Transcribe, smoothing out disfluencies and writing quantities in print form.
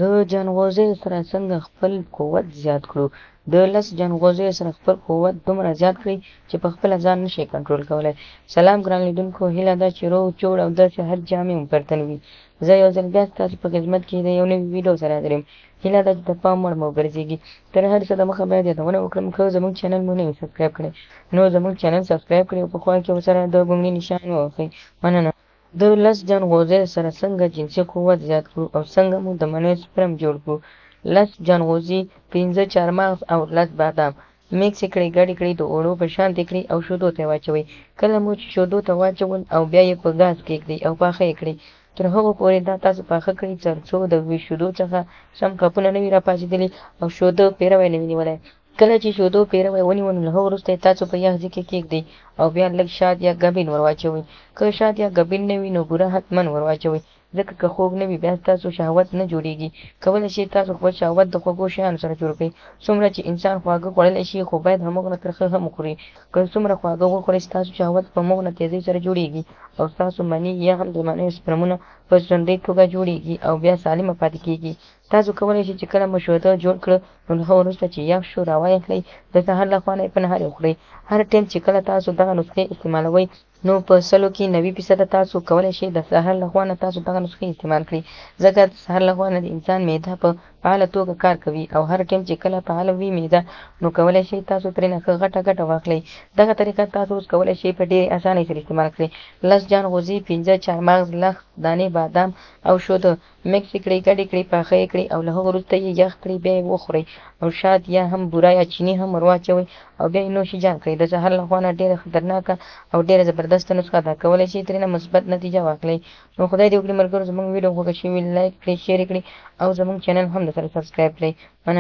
د جنغوزیو سره څنګه خپل قوت زیات کړو. د 10 جنغوزیو سره خپل قوت دومره زیات کړئ چې په خپله ځان نشئ کنټرول کولی. سلام ګران لیدونکو، هیله ده چې روغ جوړ او داسې هر جامې مو پرتن وي. زه یو ځل بیا ستاسو په خدمت کې د یو نوي ویډیو سره حاضر یم. هیله ده چې د پام وړ مو وګرځېږي. تر هر څه دمخه باید یادونه وکړم که زموږ چینل مو نه وي سبسکرایب کړی نو زموږ چینل سبسکرایب کړئ او په خوا کې ورسره د بونګړي نشان ووهئ. مننه. د 10 جنغوزیو سره څنګه جنسي قوت زیات کړو او څنګه مو د منیو سپرم جوړ کړو. 10 جنغوزي، 15 چارمغز او 10 بادام میکس کړئ، ګډې کړئ، د اوړو په شان کړئ او شودو ته واچوئ. کله مو چې شودو ته واچول او بیا یې په ګاز کېږدئ او پاخه یې کړئ. تر هغو پورې دا تاسو پاخه کړئ تر څو د شودو څخه سم کپونه نه وي راپاڅېدلي او شودو پیروی نه وي نیولی. کله چې شودو پیروی ونیول نو له هغه وروسته یې تاسو په یخ ځای کې کېږدئ او بیا لږ شات یا ګبین ور واچوئ. که شات یا ګبین نه وي نو بوره حتما ور واچوئ، ځکه که خوږ نه وي بیا ستاسو شهوت نه جوړېږي. کولی شئ تاسو خپل شهوت د خوږو شیانو سره جوړ کړئ. څومره چې انسان خواږه خوړلی شي خو باید همغومره ترخه هم وخوري. که څومره خواږه وخورئ ستاسو شهوت په همغومره تیزۍ سره جوړېږي او ستاسو مني یا هم د منیو سپرمونه په ژوندۍ توګه جوړېږي او بیا سالمه پاتې کېږي. تاسو کولی شئ چې کله مو شوده جوړ کړه نو له هغه وروسته چې یخ شو راواخلئ، د سهار له خوا نه یې په نهار وخورئ. هر ټایم چې کله تاسو دغه نسخې استعمالوئ نو په 100 کې 90% تاسو کولی شئ د سهار له خوا نه تاسو دغه نسخې استعمال کړئ، ځکه د سهار له خوا نه د انسان معده په فعاله توګه کار کوي او هر ټایم چې کله فعاله وي معده نو کولی شئ تاسو ترېنه ښه ګټه واخلئ. دغه طریقه تاسو اوس کولی شئ په ډېرې اسانۍ سره استعمال کړئ. 10 جنغوزي، 15 چارمغز، 10 دانې بادام او شوده میکس کړئ، ګډې کړئ، پاخه یې کړئ او له هغه وروسته یې یخ کړئ، بیا یې وخورئ او شات یا هم بوره یا چیني هم ور واچوئ او بیا یې نوشیجان کړئ. د سهار له خوا نه ډېره خطرناکه او ډېره زبردسته نسخه ده، کولی شئ ترېنه مثبت نتیجه واخلئ. نو خدای دې وکړي ملګرو زموږ ویډیو خوښه شوې وي لایک کړئ، شیر کړئ او زموږ چینل هم درسره سبسکرایب کړئ.